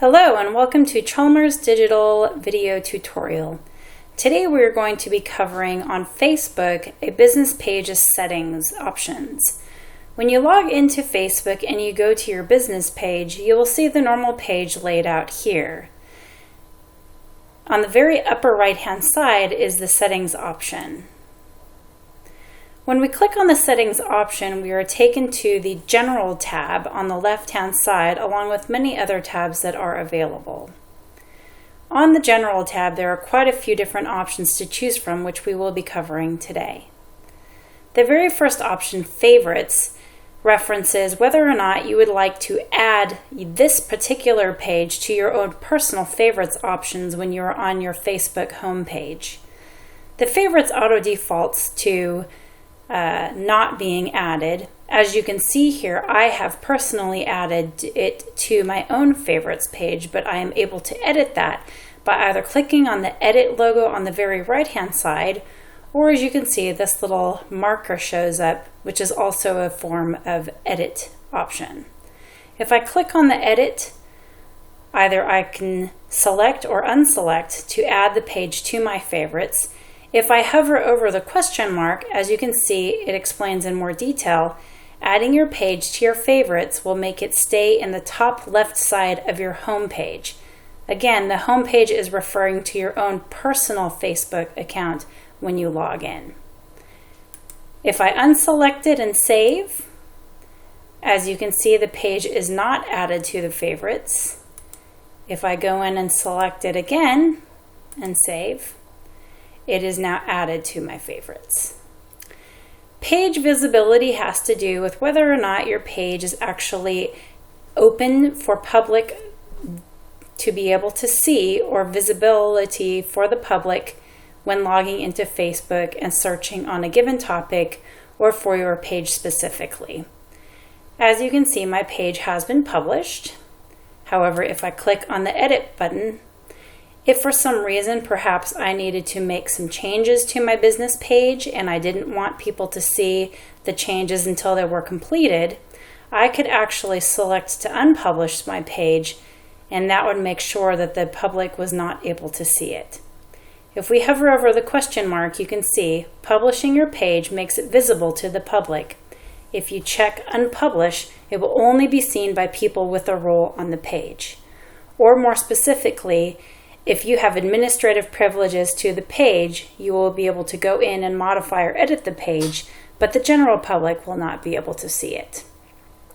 Hello and welcome to Chalmers Digital Video Tutorial. Today we are going to be covering on Facebook a business page's settings options. When you log into Facebook and you go to your business page, you will see the normal page laid out here. On the very upper right hand side is the settings option. When we click on the settings option, we are taken to the General tab on the left-hand side, along with many other tabs that are available. On the General tab, there are quite a few different options to choose from, which we will be covering today. The very first option, Favorites, references whether or not you would like to add this particular page to your own personal favorites options when you're on your Facebook homepage. The favorites auto defaults to not being added. As you can see here, I have personally added it to my own favorites page, but I am able to edit that by either clicking on the edit logo on the very right hand side, or as you can see, this little marker shows up, which is also a form of edit option. If I click on the edit, either I can select or unselect to add the page to my favorites. If I hover over the question mark, as you can see, it explains in more detail, adding your page to your favorites will make it stay in the top left side of your home page. Again, the home page is referring to your own personal Facebook account when you log in. If I unselect it and save, as you can see, the page is not added to the favorites. If I go in and select it again and save, it is now added to my favorites. Page visibility has to do with whether or not your page is actually open for public to be able to see, or visibility for the public when logging into Facebook and searching on a given topic or for your page specifically. As you can see, my page has been published. However, if I click on the edit button, if for some reason perhaps I needed to make some changes to my business page and I didn't want people to see the changes until they were completed, I could actually select to unpublish my page, and that would make sure that the public was not able to see it. If we hover over the question mark, you can see publishing your page makes it visible to the public. If you check unpublish, it will only be seen by people with a role on the page. Or more specifically, if you have administrative privileges to the page, you will be able to go in and modify or edit the page, but the general public will not be able to see it.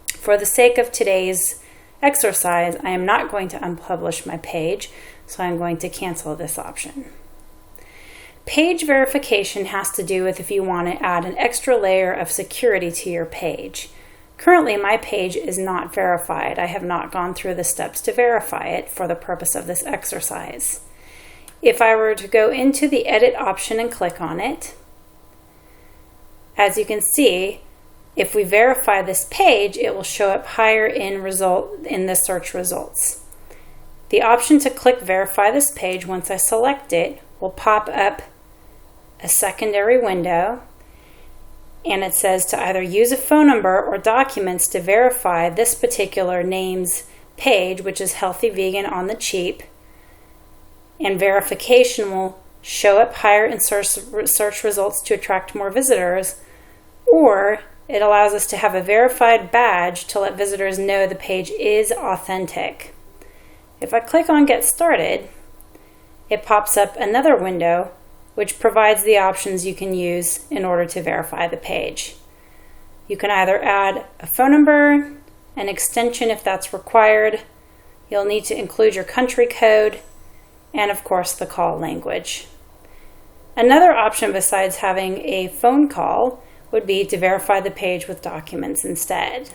For the sake of today's exercise, I am not going to unpublish my page, so I'm going to cancel this option. Page verification has to do with if you want to add an extra layer of security to your page. Currently, my page is not verified. I have not gone through the steps to verify it for the purpose of this exercise. If I were to go into the edit option and click on it, as you can see, if we verify this page, it will show up higher in the search results. The option to click verify this page, once I select it, will pop up a secondary window, and it says to either use a phone number or documents to verify this particular name's page, which is Healthy Vegan on the Cheap, and verification will show up higher in search results to attract more visitors, or it allows us to have a verified badge to let visitors know the page is authentic. If I click on Get Started, it pops up another window which provides the options you can use in order to verify the page. You can either add a phone number, an extension if that's required. You'll need to include your country code, and of course the call language. Another option besides having a phone call would be to verify the page with documents instead.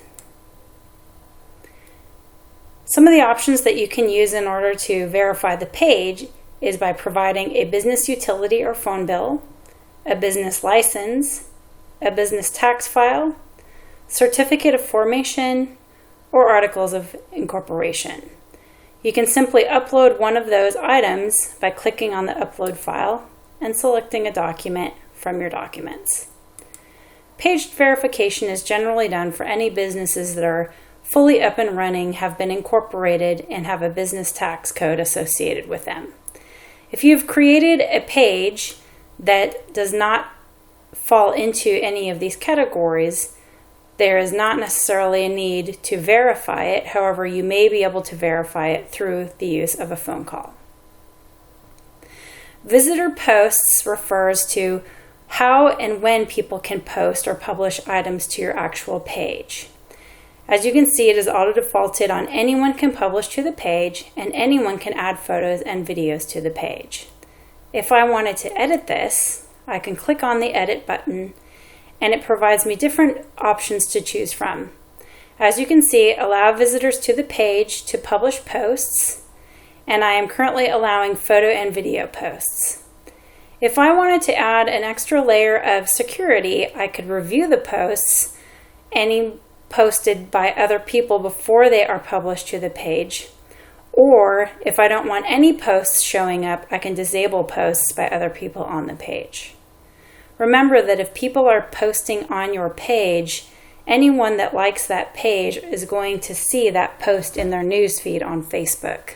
Some of the options that you can use in order to verify the page is by providing a business utility or phone bill, a business license, a business tax file, certificate of formation, or articles of incorporation. You can simply upload one of those items by clicking on the upload file and selecting a document from your documents. Page verification is generally done for any businesses that are fully up and running, have been incorporated, and have a business tax code associated with them. If you've created a page that does not fall into any of these categories, there is not necessarily a need to verify it. However, you may be able to verify it through the use of a phone call. Visitor posts refers to how and when people can post or publish items to your actual page. As you can see, it is auto-defaulted on anyone can publish to the page, and anyone can add photos and videos to the page. If I wanted to edit this, I can click on the edit button, and it provides me different options to choose from. As you can see, allow visitors to the page to publish posts, and I am currently allowing photo and video posts. If I wanted to add an extra layer of security, I could review the posts, any posted by other people before they are published to the page. Or if I don't want any posts showing up, I can disable posts by other people on the page. Remember that if people are posting on your page, anyone that likes that page is going to see that post in their newsfeed on Facebook.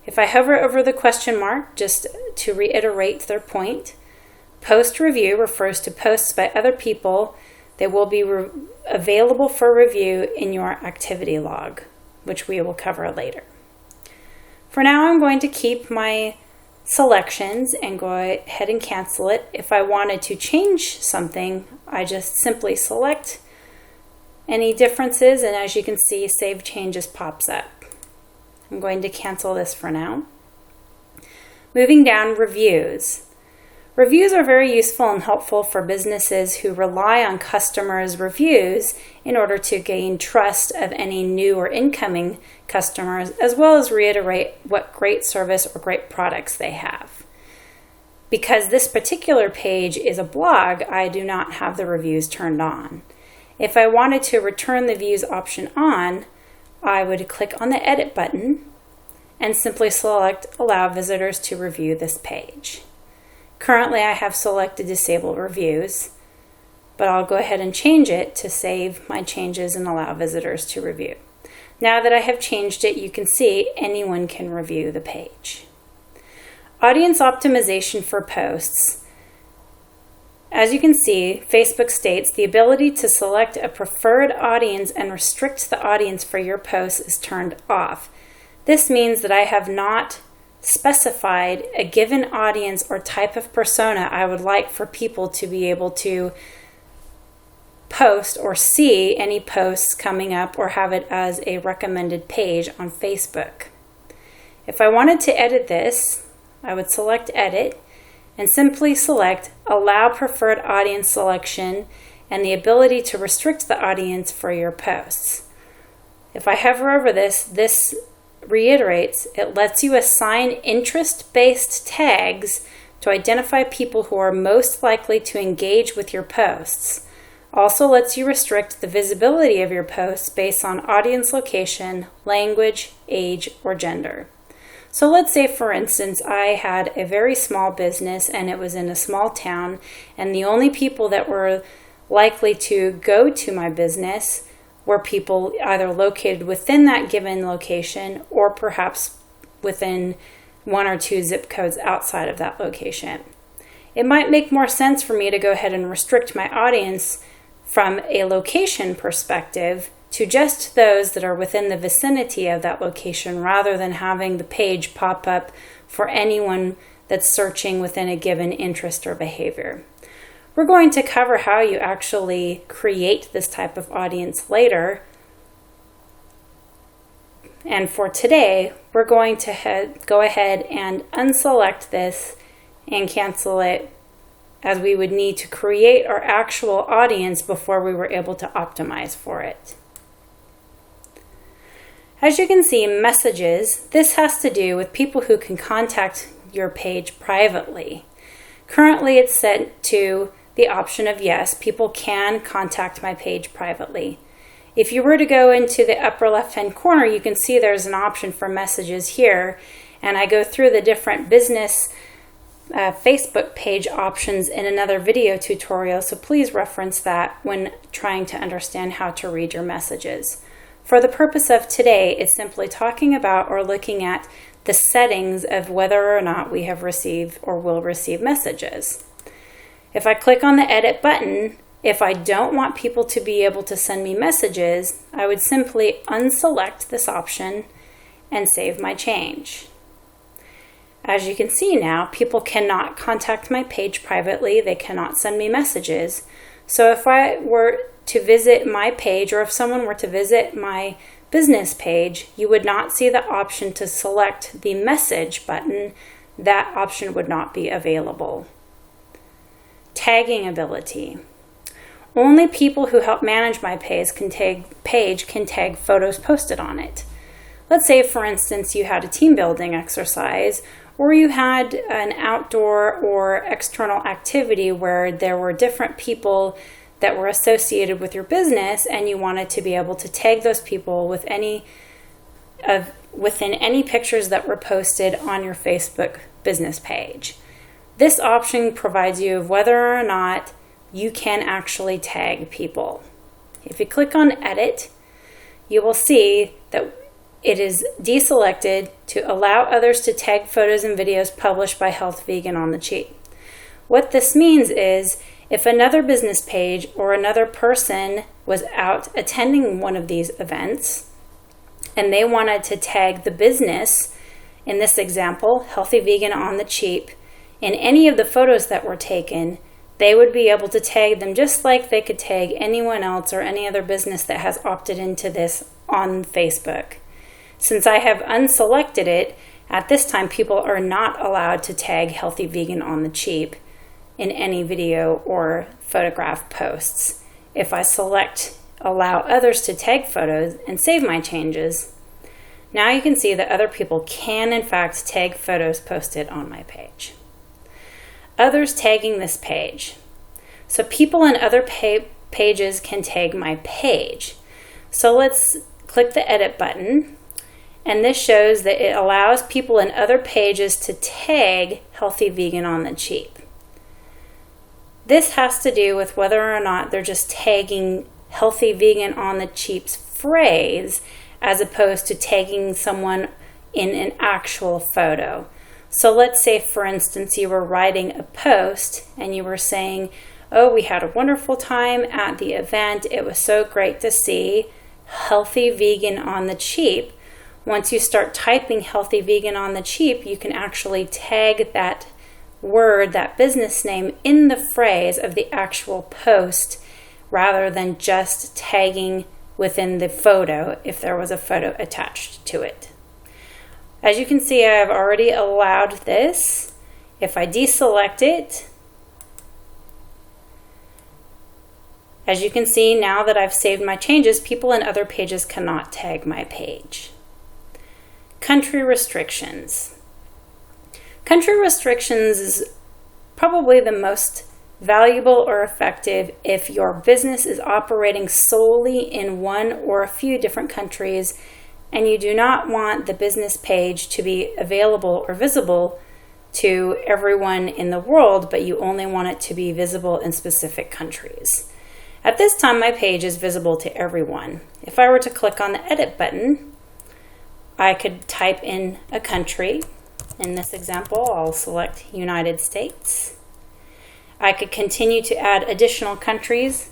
If I hover over the question mark, just to reiterate their point, post review refers to posts by other people that will be available for review in your activity log, which we will cover later. For now, I'm going to keep my selections and go ahead and cancel it. If I wanted to change something, I just simply select any differences, and as you can see, Save Changes pops up. I'm going to cancel this for now. Moving down, reviews. Reviews are very useful and helpful for businesses who rely on customers' reviews in order to gain trust of any new or incoming customers, as well as reiterate what great service or great products they have. Because this particular page is a blog, I do not have the reviews turned on. If I wanted to return the views option on, I would click on the edit button and simply select Allow Visitors to Review this page. Currently, I have selected Disable Reviews, but I'll go ahead and change it to save my changes and allow visitors to review. Now that I have changed it, you can see anyone can review the page. Audience optimization for posts. As you can see, Facebook states the ability to select a preferred audience and restrict the audience for your posts is turned off. This means that I have not specified a given audience or type of persona I would like for people to be able to post or see any posts coming up or have it as a recommended page on Facebook. If I wanted to edit this, I would select Edit and simply select Allow Preferred Audience Selection and the ability to restrict the audience for your posts. If I hover over this reiterates, it lets you assign interest-based tags to identify people who are most likely to engage with your posts. Also lets you restrict the visibility of your posts based on audience location, language, age, or gender. So let's say, for instance, I had a very small business and it was in a small town, and the only people that were likely to go to my business were people either located within that given location or perhaps within 1 or 2 zip codes outside of that location. It might make more sense for me to go ahead and restrict my audience from a location perspective to just those that are within the vicinity of that location, rather than having the page pop up for anyone that's searching within a given interest or behavior. We're going to cover how you actually create this type of audience later. And for today, we're going to go ahead and unselect this and cancel it, as we would need to create our actual audience before we were able to optimize for it. As you can see, messages, this has to do with people who can contact your page privately. Currently, it's set to the option of yes, people can contact my page privately. If you were to go into the upper left-hand corner, you can see there's an option for messages here, and I go through the different business Facebook page options in another video tutorial, so please reference that when trying to understand how to read your messages. For the purpose of today, it's simply talking about or looking at the settings of whether or not we have received or will receive messages. If I click on the edit button, if I don't want people to be able to send me messages, I would simply unselect this option and save my change. As you can see now, people cannot contact my page privately. They cannot send me messages. So if I were to visit my page, or if someone were to visit my business page, you would not see the option to select the message button. That option would not be available. Tagging ability. Only people who help manage my page can tag photos posted on it. Let's say, for instance, you had a team building exercise, or you had an outdoor or external activity where there were different people that were associated with your business, and you wanted to be able to tag those people within any pictures that were posted on your Facebook business page. This option provides you of whether or not you can actually tag people. If you click on edit, you will see that it is deselected to allow others to tag photos and videos published by Healthy Vegan on the Cheap. What this means is if another business page or another person was out attending one of these events and they wanted to tag the business, in this example, Healthy Vegan on the Cheap, in any of the photos that were taken, they would be able to tag them just like they could tag anyone else or any other business that has opted into this on Facebook. Since I have unselected it, at this time people are not allowed to tag Healthy Vegan on the Cheap in any video or photograph posts. If I select allow others to tag photos and save my changes, now you can see that other people can in fact tag photos posted on my page. Others tagging this page. So people in other pages can tag my page. So let's click the edit button, and this shows that it allows people in other pages to tag Healthy Vegan on the Cheap. This has to do with whether or not they're just tagging Healthy Vegan on the Cheap's phrase as opposed to tagging someone in an actual photo. So let's say, for instance, you were writing a post and you were saying, oh, we had a wonderful time at the event. It was so great to see Healthy Vegan on the Cheap. Once you start typing Healthy Vegan on the Cheap, you can actually tag that word, that business name, in the phrase of the actual post rather than just tagging within the photo if there was a photo attached to it. As you can see, I have already allowed this. If I deselect it, as you can see now that I've saved my changes, people in other pages cannot tag my page. Country restrictions. Country restrictions is probably the most valuable or effective if your business is operating solely in one or a few different countries and you do not want the business page to be available or visible to everyone in the world, but you only want it to be visible in specific countries. At this time, my page is visible to everyone. If I were to click on the edit button, I could type in a country. In this example, I'll select United States. I could continue to add additional countries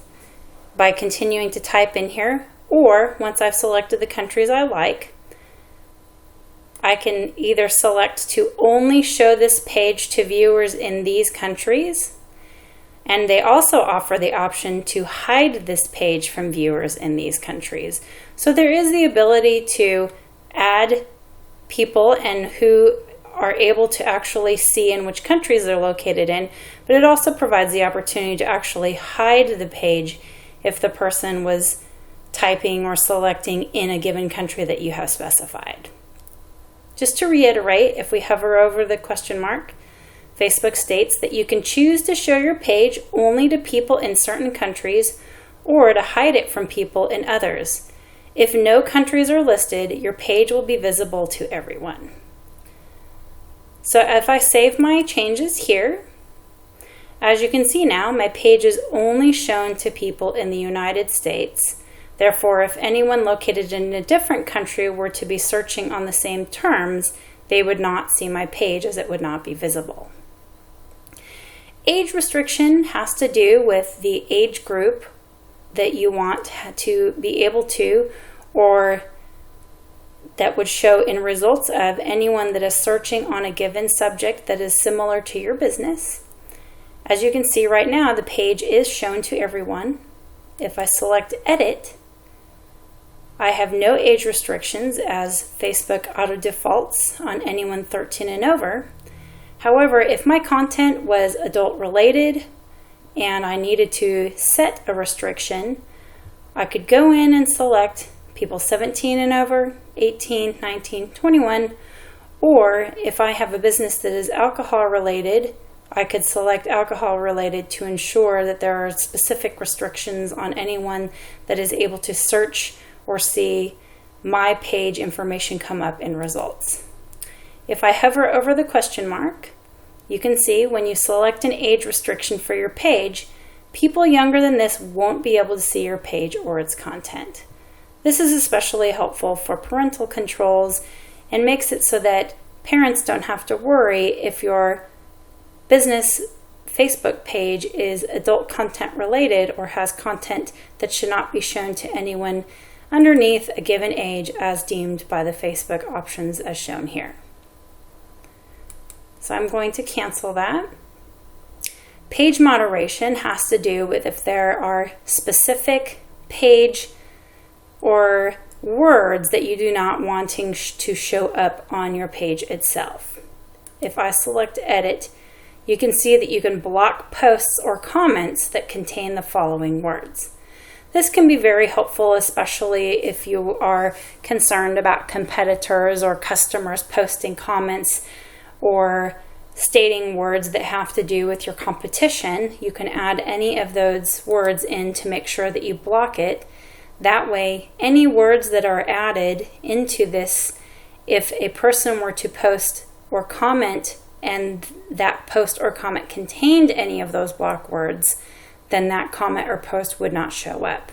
by continuing to type in here, or once I've selected the countries I like, I can either select to only show this page to viewers in these countries, and they also offer the option to hide this page from viewers in these countries. So there is the ability to add people and who are able to actually see in which countries they're located in, but it also provides the opportunity to actually hide the page if the person was typing or selecting in a given country that you have specified. Just to reiterate, if we hover over the question mark, Facebook states that you can choose to show your page only to people in certain countries or to hide it from people in others. If no countries are listed, your page will be visible to everyone. So if I save my changes here, as you can see now, my page is only shown to people in the United States, Therefore, if anyone located in a different country were to be searching on the same terms, they would not see my page as it would not be visible. Age restriction has to do with the age group that you want to be able to, or that would show in results of anyone that is searching on a given subject that is similar to your business. As you can see right now, the page is shown to everyone. If I select edit, I have no age restrictions as Facebook auto defaults on anyone 13 and over. However, if my content was adult related and I needed to set a restriction, I could go in and select people 17 and over, 18, 19, 21, or if I have a business that is alcohol related, I could select alcohol related to ensure that there are specific restrictions on anyone that is able to search or see my page information come up in results. If I hover over the question mark, you can see when you select an age restriction for your page, people younger than this won't be able to see your page or its content. This is especially helpful for parental controls and makes it so that parents don't have to worry if your business Facebook page is adult content related or has content that should not be shown to anyone underneath a given age as deemed by the Facebook options as shown here. So I'm going to cancel that. Page moderation has to do with if there are specific page or words that you do not wanting to show up on your page itself. If I select edit, you can see that you can block posts or comments that contain the following words. This can be very helpful, especially if you are concerned about competitors or customers posting comments or stating words that have to do with your competition. You can add any of those words in to make sure that you block it. That way, any words that are added into this, if a person were to post or comment and that post or comment contained any of those block words, then that comment or post would not show up.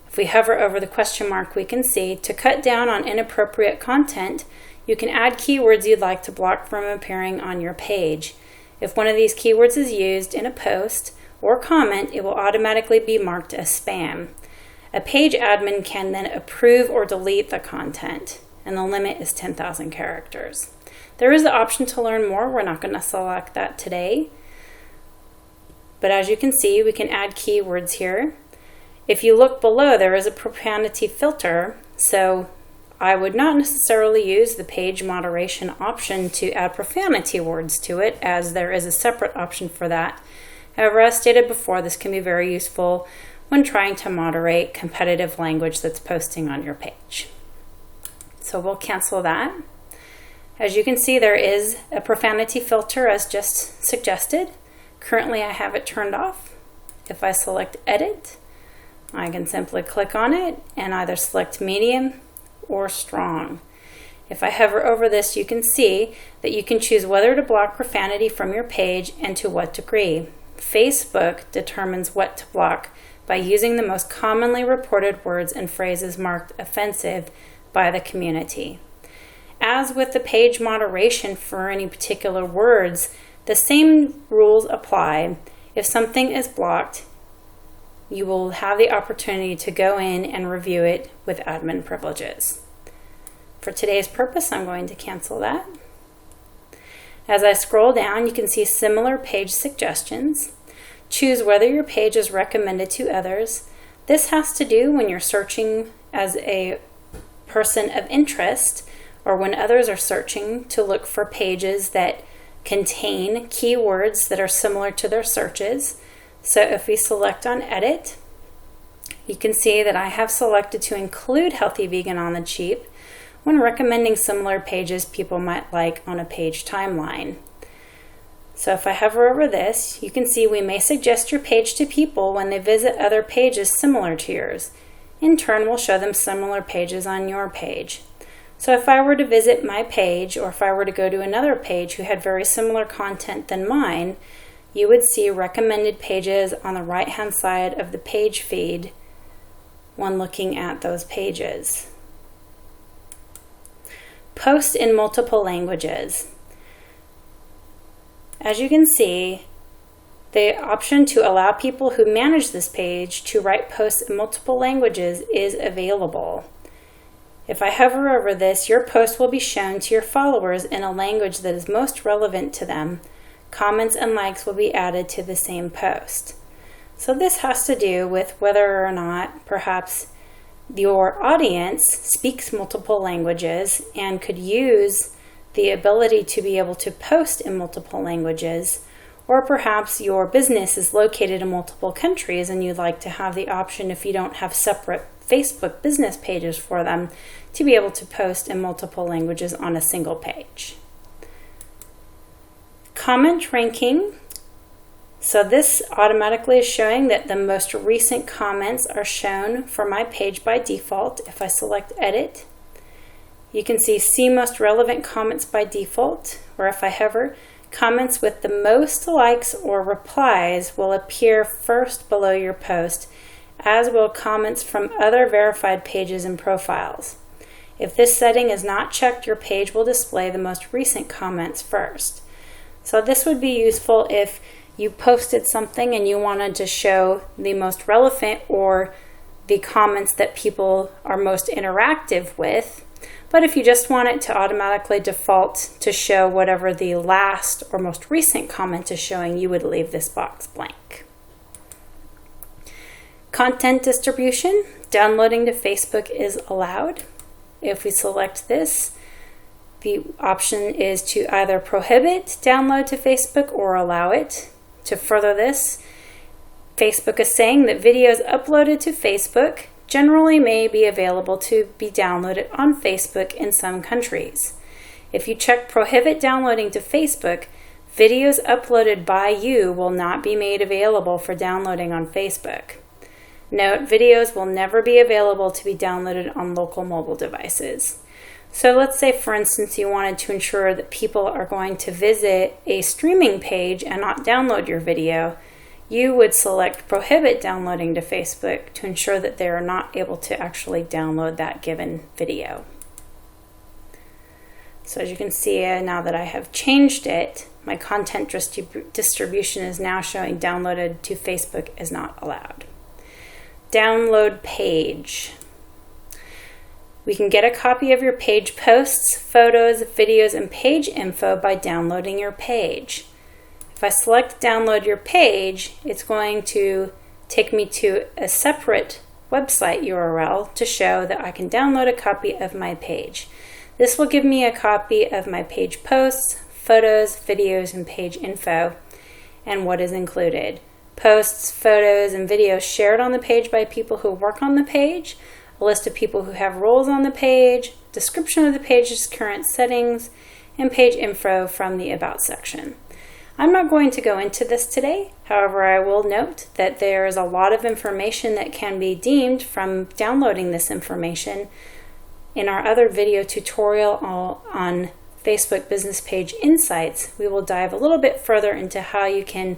If we hover over the question mark, we can see to cut down on inappropriate content, you can add keywords you'd like to block from appearing on your page. If one of these keywords is used in a post or comment, it will automatically be marked as spam. A page admin can then approve or delete the content, and the limit is 10,000 characters. There is the option to learn more. We're not going to select that today. But as you can see, we can add keywords here. If you look below, there is a profanity filter, so I would not necessarily use the page moderation option to add profanity words to it, as there is a separate option for that. However, as stated before, this can be very useful when trying to moderate competitive language that's posting on your page. So we'll cancel that. As you can see, there is a profanity filter as just suggested. Currently, I have it turned off. If I select edit, I can simply click on it and either select medium or strong. If I hover over this, you can see that you can choose whether to block profanity from your page and to what degree. Facebook determines what to block by using the most commonly reported words and phrases marked offensive by the community. As with the page moderation for any particular words, the same rules apply. If something is blocked, you will have the opportunity to go in and review it with admin privileges. For today's purpose, I'm going to cancel that. As I scroll down, you can see similar page suggestions. Choose whether your page is recommended to others. This has to do when you're searching as a person of interest or when others are searching to look for pages that contain keywords that are similar to their searches. So if we select on edit, you can see that I have selected to include Healthy Vegan on the Cheap when recommending similar pages people might like on a page timeline. So if I hover over this, you can see we may suggest your page to people when they visit other pages similar to yours. In turn, we'll show them similar pages on your page. So if I were to visit my page, or if I were to go to another page who had very similar content than mine, you would see recommended pages on the right-hand side of the page feed when looking at those pages. Post in multiple languages. As you can see, the option to allow people who manage this page to write posts in multiple languages is available. If I hover over this, your post will be shown to your followers in a language that is most relevant to them. Comments and likes will be added to the same post. So this has to do with whether or not perhaps your audience speaks multiple languages and could use the ability to be able to post in multiple languages, or perhaps your business is located in multiple countries and you'd like to have the option, if you don't have separate Facebook business pages for them, to be able to post in multiple languages on a single page. Comment ranking. So this automatically is showing that the most recent comments are shown for my page by default. If I select edit, you can see most relevant comments by default, or if I hover, comments with the most likes or replies will appear first below your post, as will comments from other verified pages and profiles. If this setting is not checked, your page will display the most recent comments first. So this would be useful if you posted something and you wanted to show the most relevant or the comments that people are most interactive with. But if you just want it to automatically default to show whatever the last or most recent comment is showing, you would leave this box blank. Content distribution. Downloading to Facebook is allowed. If we select this, the option is to either prohibit download to Facebook or allow it. To further this, Facebook is saying that videos uploaded to Facebook generally may be available to be downloaded on Facebook in some countries. If you check prohibit downloading to Facebook, videos uploaded by you will not be made available for downloading on Facebook. Note, videos will never be available to be downloaded on local mobile devices. So let's say, for instance, you wanted to ensure that people are going to visit a streaming page and not download your video. You would select prohibit downloading to Facebook to ensure that they are not able to actually download that given video. So as you can see, now that I have changed it, my content distribution is now showing downloaded to Facebook is not allowed. Download page. We can get a copy of your page posts, photos, videos, and page info by downloading your page. If I select download your page, it's going to take me to a separate website URL to show that I can download a copy of my page. This will give me a copy of my page posts, photos, videos, and page info, and what is included. Posts, photos, and videos shared on the page by people who work on the page, a list of people who have roles on the page, description of the page's current settings, and page info from the About section. I'm not going to go into this today. However, I will note that there is a lot of information that can be deemed from downloading this information. In our other video tutorial on Facebook Business Page Insights, we will dive a little bit further into how you can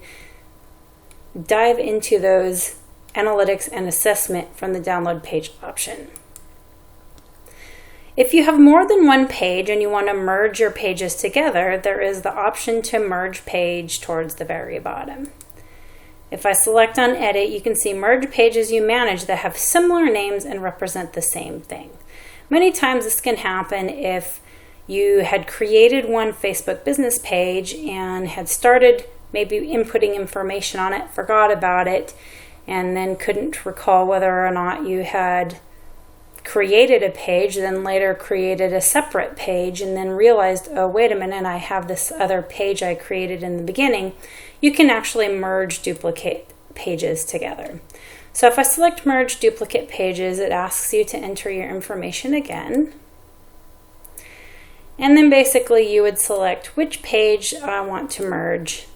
dive into those analytics and assessment from the download page option. If you have more than one page and you want to merge your pages together, there is the option to merge page towards the very bottom. If I select on edit, you can see merge pages you manage that have similar names and represent the same thing. Many times this can happen if you had created one Facebook business page and had started maybe inputting information on it, forgot about it, and then couldn't recall whether or not you had created a page, then later created a separate page, and then realized, oh, wait a minute, I have this other page I created in the beginning. You can actually merge duplicate pages together. So if I select merge duplicate pages, it asks you to enter your information again. And then basically you would select which page I want to merge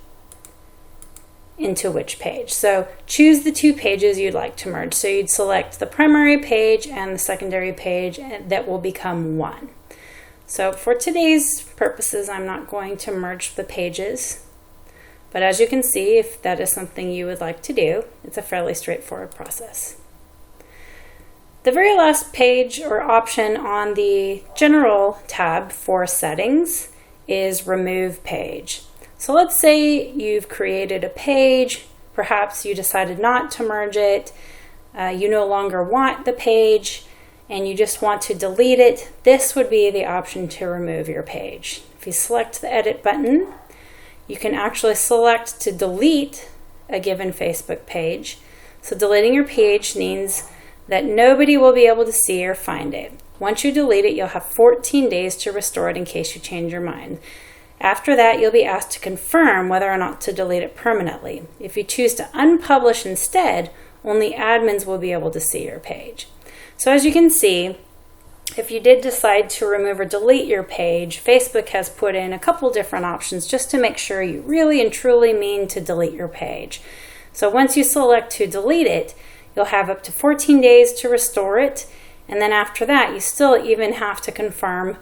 into which page. So choose the two pages you'd like to merge. So you'd select the primary page and the secondary page, and that will become one. So for today's purposes, I'm not going to merge the pages. But as you can see, if that is something you would like to do, it's a fairly straightforward process. The very last page or option on the General tab for settings is Remove Page. So let's say you've created a page, perhaps you decided not to merge it, you no longer want the page, and you just want to delete it. This would be the option to remove your page. If you select the Edit button, you can actually select to delete a given Facebook page. So deleting your page means that nobody will be able to see or find it. Once you delete it, you'll have 14 days to restore it in case you change your mind. After that, you'll be asked to confirm whether or not to delete it permanently. If you choose to unpublish instead, only admins will be able to see your page. So as you can see, if you did decide to remove or delete your page, Facebook has put in a couple different options just to make sure you really and truly mean to delete your page. So once you select to delete it, you'll have up to 14 days to restore it, and then after that, you still even have to confirm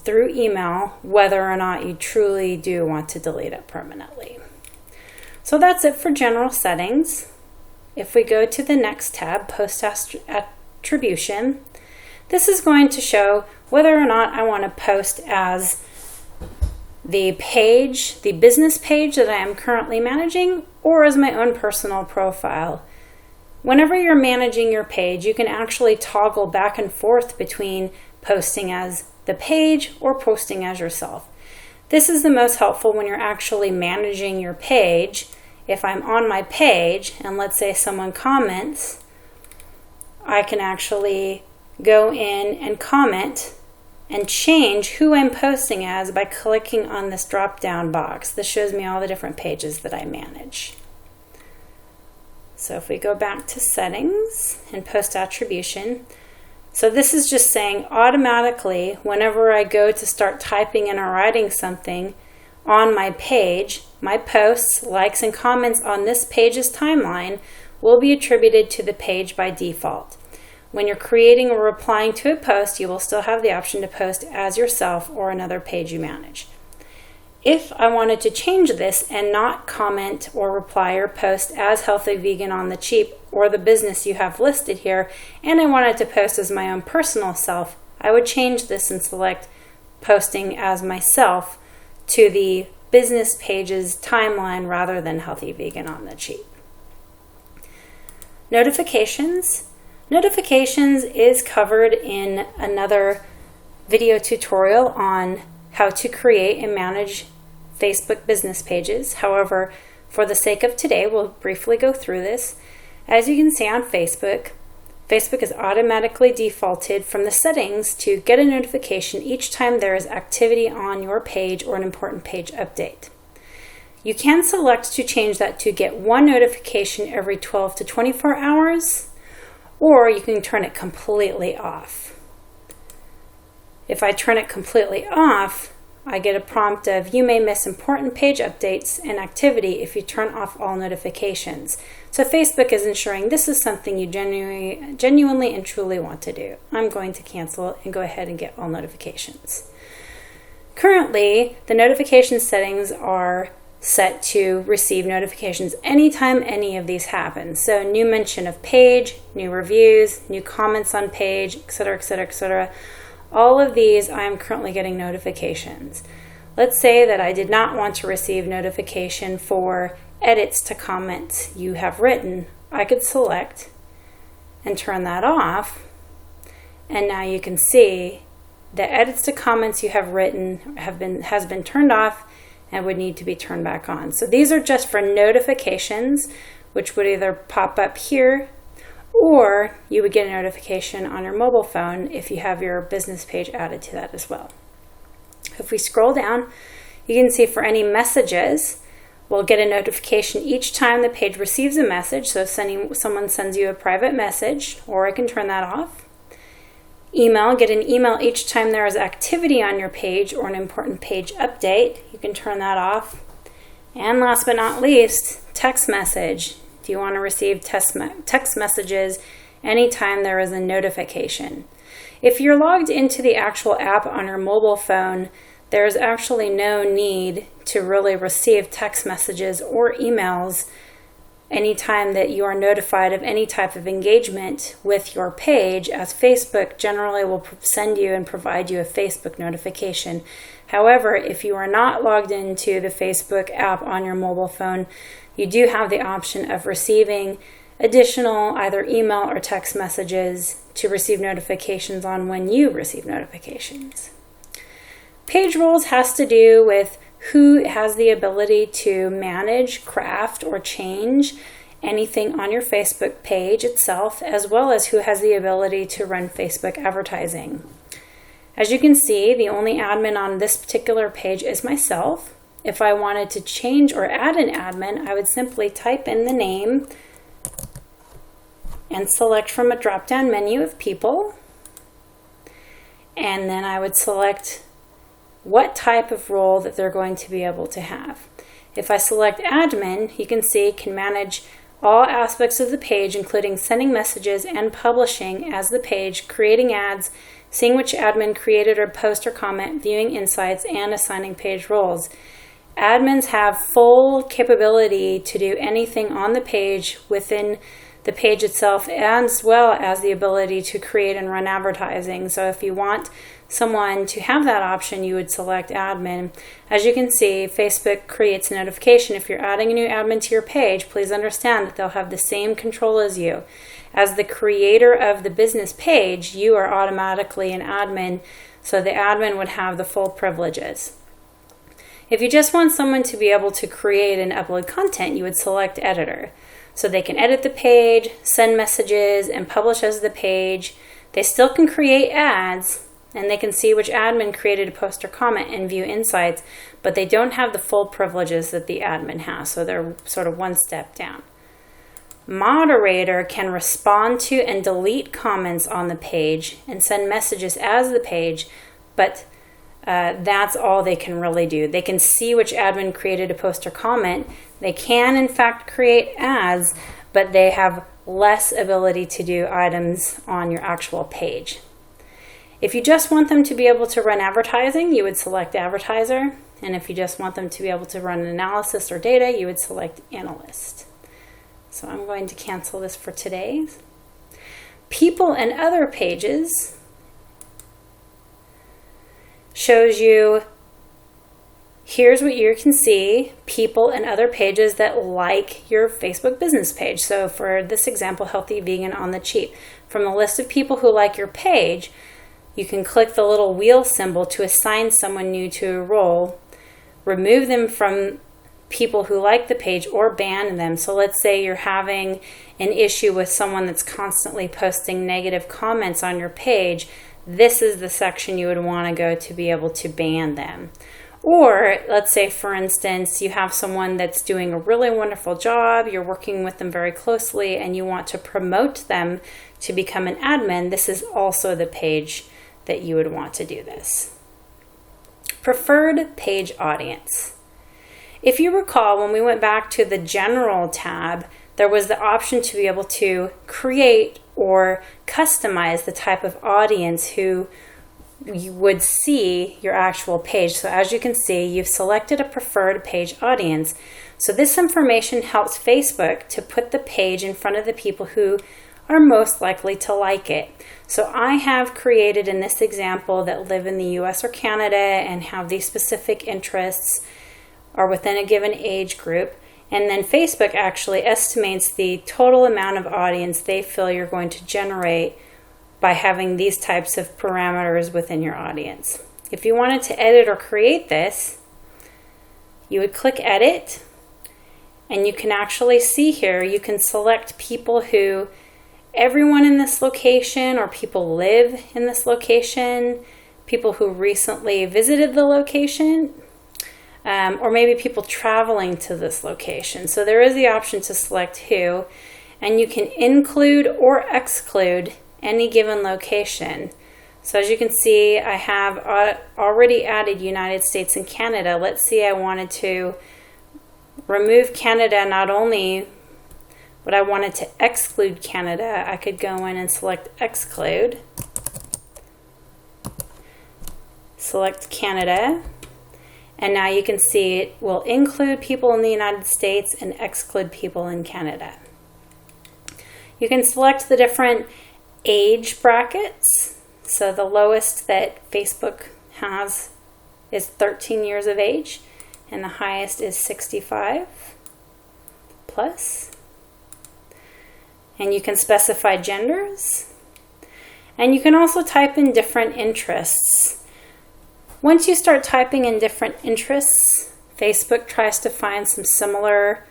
through email whether or not you truly do want to delete it permanently. So that's it for general settings. If we go to the next tab, Post Attribution, this is going to show whether or not I want to post as the page, the business page that I am currently managing, or as my own personal profile. Whenever you're managing your page, you can actually toggle back and forth between posting as the page or posting as yourself. This is the most helpful when you're actually managing your page. If I'm on my page and let's say someone comments, I can actually go in and comment and change who I'm posting as by clicking on this drop-down box. This shows me all the different pages that I manage. So if we go back to settings and post attribution, so this is just saying automatically whenever I go to start typing in or writing something on my page, my posts, likes, and comments on this page's timeline will be attributed to the page by default. When you're creating or replying to a post, you will still have the option to post as yourself or another page you manage. If I wanted to change this and not comment or reply or post as Healthy Vegan on the Cheap or the business you have listed here, and I wanted to post as my own personal self, I would change this and select posting as myself to the business page's timeline rather than Healthy Vegan on the Cheap. Notifications. Notifications is covered in another video tutorial on how to create and manage Facebook business pages. However, for the sake of today, we'll briefly go through this. As you can see on Facebook, Facebook is automatically defaulted from the settings to get a notification each time there is activity on your page or an important page update. You can select to change that to get one notification every 12 to 24 hours, or you can turn it completely off. If I turn it completely off, I get a prompt of you may miss important page updates and activity if you turn off all notifications. So Facebook is ensuring this is something you genuinely and truly want to do. I'm going to cancel and go ahead and get all notifications. Currently, the notification settings are set to receive notifications anytime any of these happen. So new mention of page, new reviews, new comments on page, etc., etc., etc. All of these, I am currently getting notifications. Let's say that I did not want to receive notification for edits to comments you have written. I could select and turn that off. And now you can see the edits to comments you have written has been turned off and would need to be turned back on. So these are just for notifications, which would either pop up here or you would get a notification on your mobile phone if you have your business page added to that as well. If we scroll down, you can see for any messages, we'll get a notification each time the page receives a message. So if someone sends you a private message, or I can turn that off. Email, get an email each time there is activity on your page or an important page update. You can turn that off. And last but not least, text message. Do you want to receive text messages anytime there is a notification? If you're logged into the actual app on your mobile phone, there's actually no need to really receive text messages or emails anytime that you are notified of any type of engagement with your page, as Facebook generally will send you and provide you a Facebook notification. However, if you are not logged into the Facebook app on your mobile phone, you do have the option of receiving additional either email or text messages to receive notifications on when you receive notifications. Page roles has to do with who has the ability to manage, craft, or change anything on your Facebook page itself, as well as who has the ability to run Facebook advertising. As you can see, the only admin on this particular page is myself. If I wanted to change or add an admin, I would simply type in the name and select from a drop-down menu of people, and then I would select what type of role that they're going to be able to have. If I select admin, you can see can manage all aspects of the page, including sending messages and publishing as the page, creating ads, seeing which admin created or post or comment, viewing insights, and assigning page roles. Admins have full capability to do anything on the page within the page itself, as well as the ability to create and run advertising. So if you want someone to have that option, you would select admin. As you can see, Facebook creates a notification. If you're adding a new admin to your page, please understand that they'll have the same control as you. As the creator of the business page, you are automatically an admin, so the admin would have the full privileges. If you just want someone to be able to create and upload content, you would select editor. So they can edit the page, send messages, and publish as the page. They still can create ads, and they can see which admin created a post or comment and view insights, but they don't have the full privileges that the admin has, so they're sort of one step down. Moderator can respond to and delete comments on the page and send messages as the page, but that's all they can really do. They can see which admin created a post or comment. They can, in fact, create ads, but they have less ability to do items on your actual page. If you just want them to be able to run advertising, you would select advertiser. And if you just want them to be able to run analysis or data, you would select analyst. So I'm going to cancel this for today. People and other pages shows you, here's what you can see, people and other pages that like your Facebook business page. So for this example, Healthy Vegan on the Cheap. From the list of people who like your page, you can click the little wheel symbol to assign someone new to a role, remove them from people who like the page, or ban them. So let's say you're having an issue with someone that's constantly posting negative comments on your page. This is the section you would want to go to be able to ban them. Or let's say, for instance, you have someone that's doing a really wonderful job, you're working with them very closely, and you want to promote them to become an admin. This is also the page that you would want to do this. Preferred page audience. If you recall, when we went back to the General tab, there was the option to be able to create or customize the type of audience who you would see your actual page. So as you can see, you've selected a preferred page audience. So this information helps Facebook to put the page in front of the people who are most likely to like it. So I have created in this example that live in the US or Canada and have these specific interests, are within a given age group. And then Facebook actually estimates the total amount of audience they feel you're going to generate by having these types of parameters within your audience. If you wanted to edit or create this, you would click Edit, and you can actually see here, you can select people who, everyone in this location, or people live in this location, people who recently visited the location, or maybe people traveling to this location. So there is the option to select who, and you can include or exclude any given location. So as you can see, I have already added United States and Canada. Let's see, I wanted to remove Canada, not only, but I wanted to exclude Canada. I could go in and select exclude, select Canada, And now you can see it will include people in the United States and exclude people in Canada. You can select the different age brackets. So the lowest that Facebook has is 13 years of age, and the highest is 65 plus. And you can specify genders. And you can also type in different interests. Once you start typing in different interests, Facebook tries to find some similar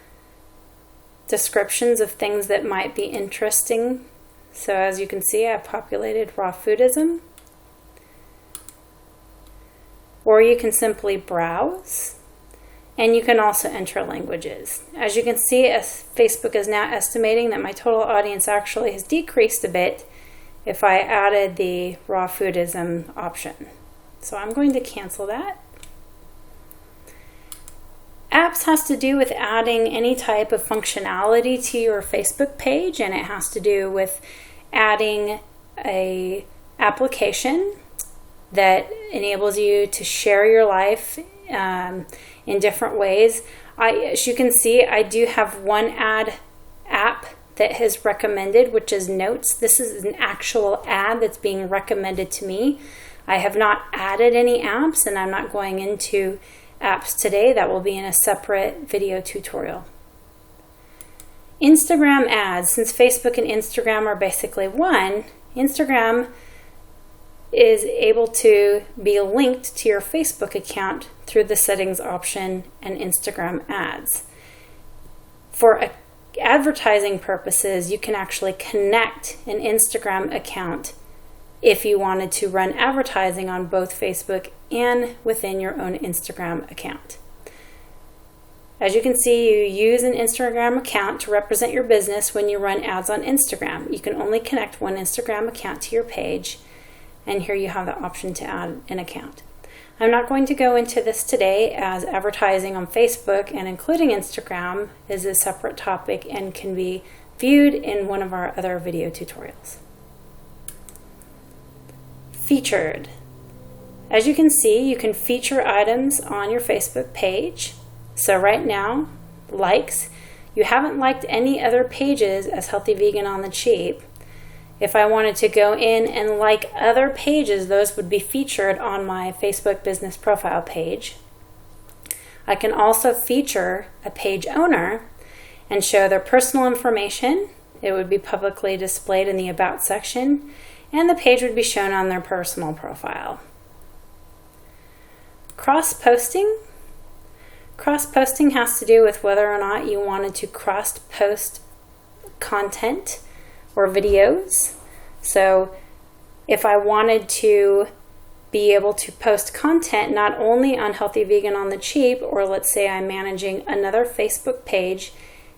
descriptions of things that might be interesting. So as you can see, I've populated raw foodism. Or you can simply browse. And you can also enter languages. As you can see, Facebook is now estimating that my total audience actually has decreased a bit if I added the raw foodism option. So I'm going to cancel that. Apps has to do with adding any type of functionality to your Facebook page, and it has to do with adding an application that enables you to share your life in different ways. As you can see, I do have one app that has recommended, which is Notes. This is an actual ad that's being recommended to me. I have not added any apps, and I'm not going into apps today. That will be in a separate video tutorial. Instagram ads. Since Facebook and Instagram are basically one, Instagram is able to be linked to your Facebook account through the settings option and Instagram ads. For advertising purposes, you can actually connect an Instagram account if you wanted to run advertising on both Facebook and within your own Instagram account. As you can see, you use an Instagram account to represent your business when you run ads on Instagram. You can only connect one Instagram account to your page, and here you have the option to add an account. I'm not going to go into this today, as advertising on Facebook and including Instagram is a separate topic and can be viewed in one of our other video tutorials. Featured. As you can see, you can feature items on your Facebook page. So right now, likes. You haven't liked any other pages as Healthy Vegan on the Cheap. If I wanted to go in and like other pages, those would be featured on my Facebook business profile page. I can also feature a page owner and show their personal information. It would be publicly displayed in the About section, and the page would be shown on their personal profile. Cross-posting. Cross-posting has to do with whether or not you wanted to cross-post content or videos. So if I wanted to be able to post content not only on Healthy Vegan on the Cheap, or let's say I'm managing another Facebook page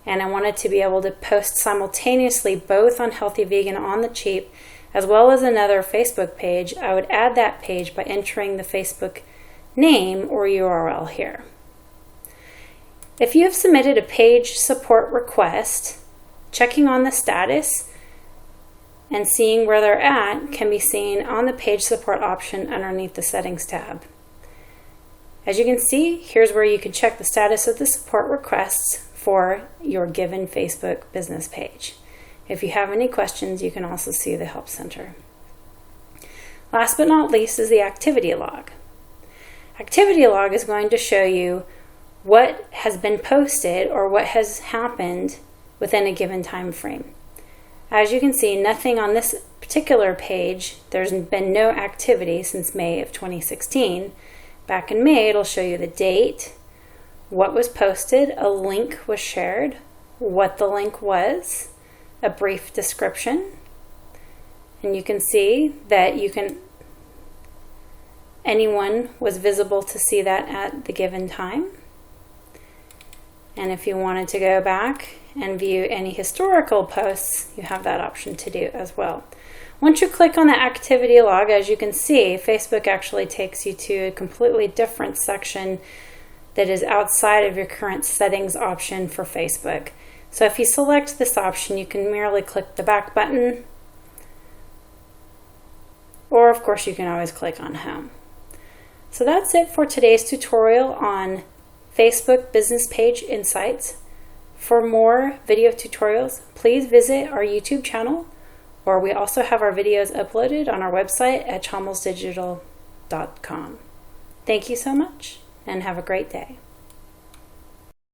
and I wanted to be able to post simultaneously both on Healthy Vegan on the Cheap as well as another Facebook page, I would add that page by entering the Facebook name or URL here. If you have submitted a page support request, checking on the status and seeing where they're at can be seen on the page support option underneath the settings tab. As you can see, here's where you can check the status of the support requests for your given Facebook business page. If you have any questions, you can also see the Help Center. Last but not least is the activity log. Activity log is going to show you what has been posted or what has happened within a given time frame. As you can see, nothing on this particular page, there's been no activity since May of 2016. Back in May, it'll show you the date, what was posted, a link was shared, what the link was, a brief description, and you can see that anyone was visible to see that at the given time. And if you wanted to go back and view any historical posts, you have that option to do as well. Once you click on the activity log, as you can see, Facebook actually takes you to a completely different section that is outside of your current settings option for Facebook. So if you select this option, you can merely click the back button, or of course you can always click on home. So that's it for today's tutorial on Facebook Business Page Insights. For more video tutorials, please visit our YouTube channel, or we also have our videos uploaded on our website at chalmelsdigital.com. Thank you so much and have a great day.